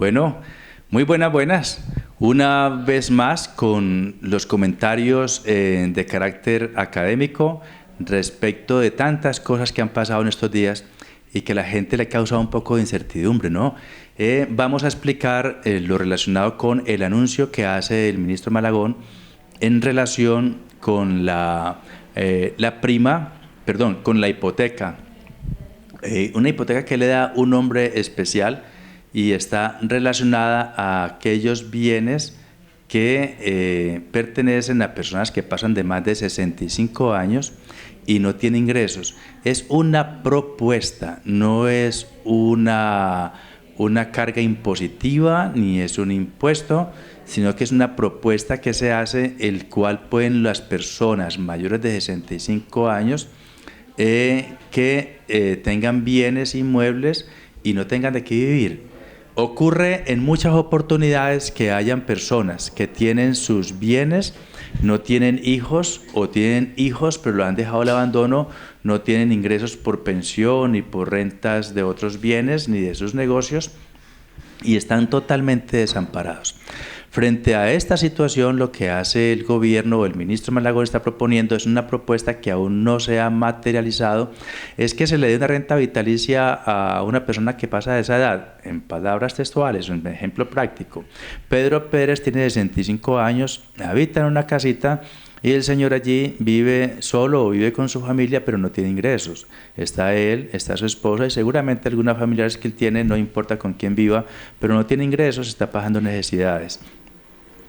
Bueno, muy buenas. Una vez más con los comentarios de carácter académico respecto de tantas cosas que han pasado en estos días y que a la gente le ha causado un poco de incertidumbre, ¿no? Vamos a explicar lo relacionado con el anuncio que hace el ministro Malagón en relación con con la hipoteca. Una hipoteca que le da un nombre especial y está relacionada a aquellos bienes que pertenecen a personas que pasan de más de 65 años y no tienen ingresos. Es una propuesta, no es una carga impositiva ni es un impuesto, sino que es una propuesta que se hace, el cual pueden las personas mayores de 65 años que tengan bienes inmuebles y no tengan de qué vivir. Ocurre en muchas oportunidades que hayan personas que tienen sus bienes, no tienen hijos o tienen hijos pero lo han dejado al abandono, no tienen ingresos por pensión ni por rentas de otros bienes ni de sus negocios y están totalmente desamparados. Frente a esta situación, lo que hace el gobierno o el ministro Malagón está proponiendo es una propuesta que aún no se ha materializado, es que se le dé una renta vitalicia a una persona que pasa de esa edad. En palabras textuales, un ejemplo práctico. Pedro Pérez tiene 65 años, habita en una casita y el señor allí vive solo o vive con su familia, pero no tiene ingresos. Está él, está su esposa y seguramente algunos familiares que él tiene, no importa con quién viva, pero no tiene ingresos, está pasando necesidades.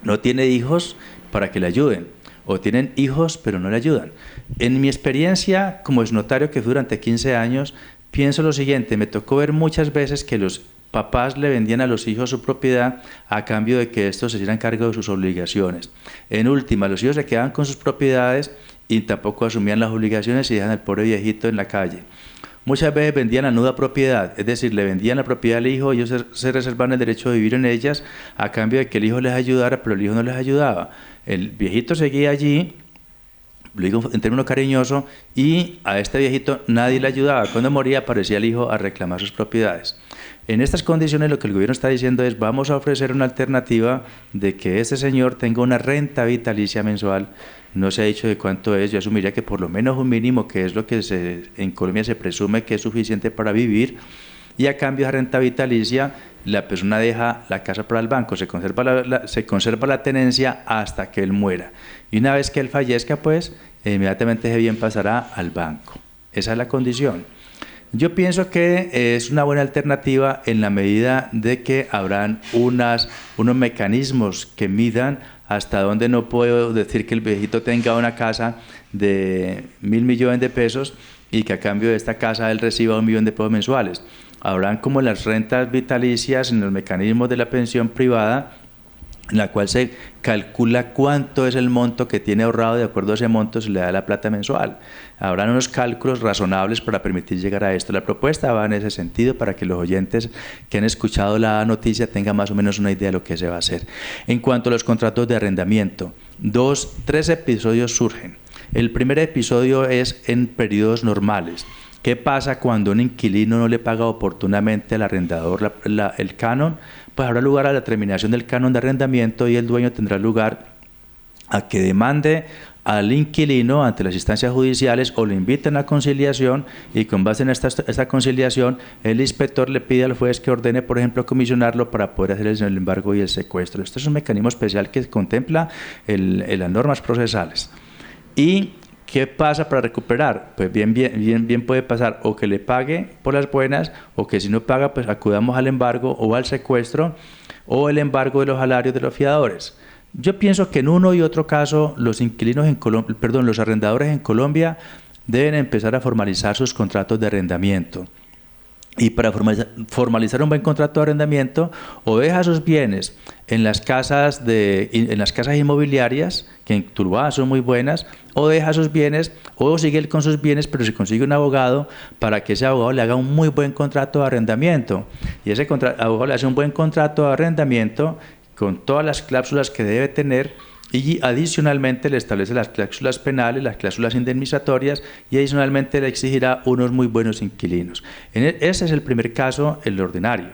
No tiene hijos para que le ayuden, o tienen hijos pero no le ayudan. En mi experiencia como exnotario que fui durante 15 años, pienso lo siguiente: me tocó ver muchas veces que los papás le vendían a los hijos su propiedad a cambio de que estos se hicieran cargo de sus obligaciones. En última, los hijos se quedaban con sus propiedades y tampoco asumían las obligaciones y dejan al pobre viejito en la calle. Muchas veces vendían la nuda propiedad, es decir, le vendían la propiedad al hijo y ellos se reservaban el derecho de vivir en ellas a cambio de que el hijo les ayudara, pero el hijo no les ayudaba. El viejito seguía allí, lo digo en términos cariñosos, y a este viejito nadie le ayudaba. Cuando moría aparecía el hijo a reclamar sus propiedades. En estas condiciones lo que el gobierno está diciendo es: vamos a ofrecer una alternativa de que este señor tenga una renta vitalicia mensual. No se ha dicho de cuánto es, yo asumiría que por lo menos un mínimo, que es lo que en Colombia se presume que es suficiente para vivir, y a cambio de renta vitalicia la persona deja la casa para el banco, se conserva la tenencia hasta que él muera. Y una vez que él fallezca, pues inmediatamente ese bien pasará al banco. Esa es la condición. Yo pienso que es una buena alternativa en la medida de que habrán unos mecanismos que midan hasta dónde no puedo decir que el viejito tenga una casa de 1.000 millones de pesos y que a cambio de esta casa él reciba 1 millón de pesos mensuales. Habrán como las rentas vitalicias en los mecanismos de la pensión privada, en la cual se calcula cuánto es el monto que tiene ahorrado, de acuerdo a ese monto se le da la plata mensual. Habrán unos cálculos razonables para permitir llegar a esto. La propuesta va en ese sentido para que los oyentes que han escuchado la noticia tengan más o menos una idea de lo que se va a hacer. En cuanto a los contratos de arrendamiento, 3 episodios surgen. El primer episodio es en periodos normales. ¿Qué pasa cuando un inquilino no le paga oportunamente al arrendador el canon? Pues habrá lugar a la terminación del canon de arrendamiento y el dueño tendrá lugar a que demande al inquilino ante las instancias judiciales o le inviten a conciliación, y con base en esta conciliación el inspector le pide al juez que ordene, por ejemplo, comisionarlo para poder hacer el embargo y el secuestro. Este es un mecanismo especial que contempla las normas procesales. ¿Y qué pasa para recuperar? Pues bien puede pasar o que le pague por las buenas, o que si no paga, pues acudamos al embargo o al secuestro o el embargo de los salarios de los fiadores. Yo pienso que en uno y otro caso los arrendadores en Colombia deben empezar a formalizar sus contratos de arrendamiento. Y para formalizar un buen contrato de arrendamiento, o deja sus bienes en las casas inmobiliarias, que en Tuluá son muy buenas, o deja sus bienes, o sigue él con sus bienes, pero se consigue un abogado para que ese abogado le haga un muy buen contrato de arrendamiento. Y ese abogado le hace un buen contrato de arrendamiento con todas las cláusulas que debe tener, y adicionalmente le establece las cláusulas penales, las cláusulas indemnizatorias, y adicionalmente le exigirá unos muy buenos inquilinos. Ese es el primer caso, el ordinario.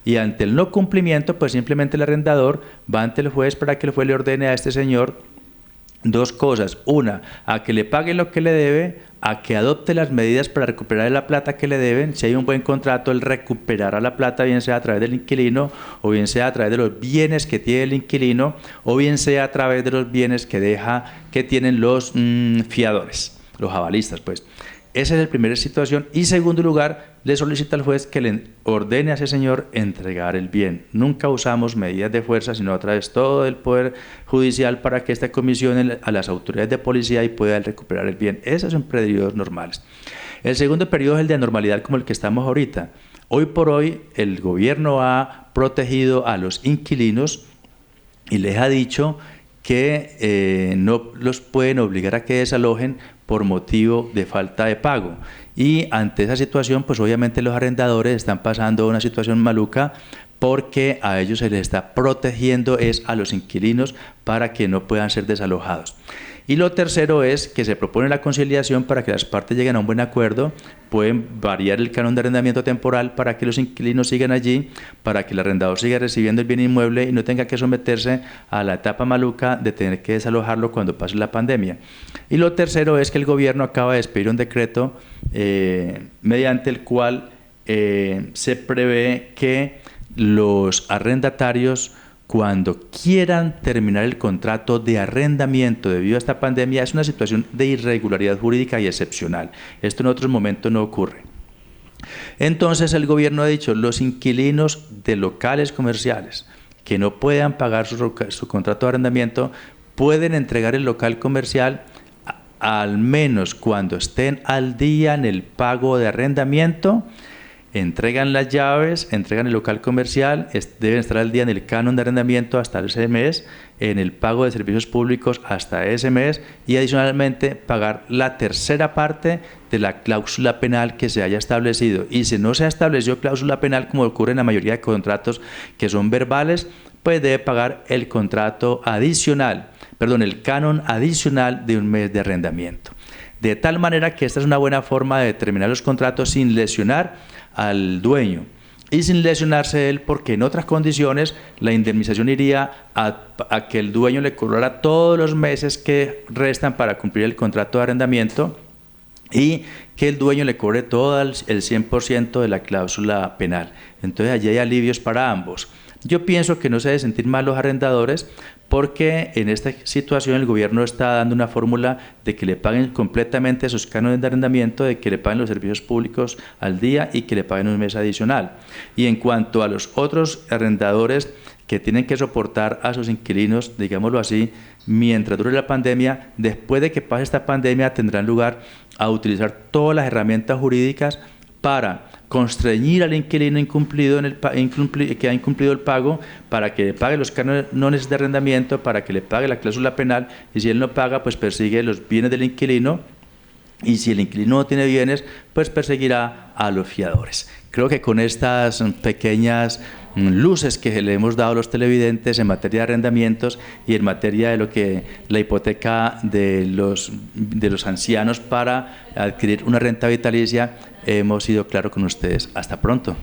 y ante el no cumplimiento, pues simplemente el arrendador va ante el juez para que el juez le ordene a este señor dos cosas: una, a que le pague lo que le debe, a que adopte las medidas para recuperar la plata que le deben. Si hay un buen contrato, él recuperará la plata, bien sea a través del inquilino, o bien sea a través de los bienes que tiene el inquilino, o bien sea a través de los bienes que tienen los fiadores, los avalistas, pues. Esa es la primera situación. Y segundo lugar, le solicita al juez que le ordene a ese señor entregar el bien. Nunca usamos medidas de fuerza, sino a través de todo el Poder Judicial para que esta comisione a las autoridades de policía y pueda recuperar el bien. Esos son periodos normales. El segundo periodo es el de anormalidad, como el que estamos ahorita. Hoy por hoy el gobierno ha protegido a los inquilinos y les ha dicho que no los pueden obligar a que desalojen por motivo de falta de pago. Y ante esa situación, pues obviamente los arrendadores están pasando una situación maluca, porque a ellos se les está protegiendo a los inquilinos para que no puedan ser desalojados. Y lo tercero es que se propone la conciliación para que las partes lleguen a un buen acuerdo. Pueden variar el canon de arrendamiento temporal para que los inquilinos sigan allí, para que el arrendador siga recibiendo el bien inmueble y no tenga que someterse a la etapa maluca de tener que desalojarlo cuando pase la pandemia. Y lo tercero es que el gobierno acaba de expedir un decreto mediante el cual se prevé que los arrendatarios, cuando quieran terminar el contrato de arrendamiento debido a esta pandemia, es una situación de irregularidad jurídica y excepcional. Esto en otros momentos no ocurre. Entonces el gobierno ha dicho: los inquilinos de locales comerciales que no puedan pagar su contrato de arrendamiento pueden entregar el local comercial al menos cuando estén al día en el pago de arrendamiento. Entregan las llaves, entregan el local comercial, deben estar al día en el canon de arrendamiento hasta ese mes, en el pago de servicios públicos hasta ese mes, y adicionalmente pagar la tercera parte de la cláusula penal que se haya establecido. Y si no se ha establecido cláusula penal, como ocurre en la mayoría de contratos que son verbales, pues debe pagar el canon adicional de un mes de arrendamiento. De tal manera que esta es una buena forma de terminar los contratos sin lesionar al dueño y sin lesionarse él, porque en otras condiciones la indemnización iría a que el dueño le cobrara todos los meses que restan para cumplir el contrato de arrendamiento y que el dueño le cobre todo el 100% de la cláusula penal. Entonces allí hay alivios para ambos. Yo pienso que no se debe sentir mal los arrendadores, porque en esta situación el gobierno está dando una fórmula de que le paguen completamente sus cánones de arrendamiento, de que le paguen los servicios públicos al día y que le paguen un mes adicional. Y en cuanto a los otros arrendadores que tienen que soportar a sus inquilinos, digámoslo así, mientras dure la pandemia, después de que pase esta pandemia tendrán lugar a utilizar todas las herramientas jurídicas para constreñir al inquilino que ha incumplido el pago, para que le pague los cánones de arrendamiento, para que le pague la cláusula penal, y si él no paga, pues persigue los bienes del inquilino, y si el inquilino no tiene bienes, pues perseguirá a los fiadores. Creo que con estas pequeñas luces que le hemos dado a los televidentes en materia de arrendamientos y en materia de lo que la hipoteca de los ancianos para adquirir una renta vitalicia, hemos sido claros con ustedes. Hasta pronto.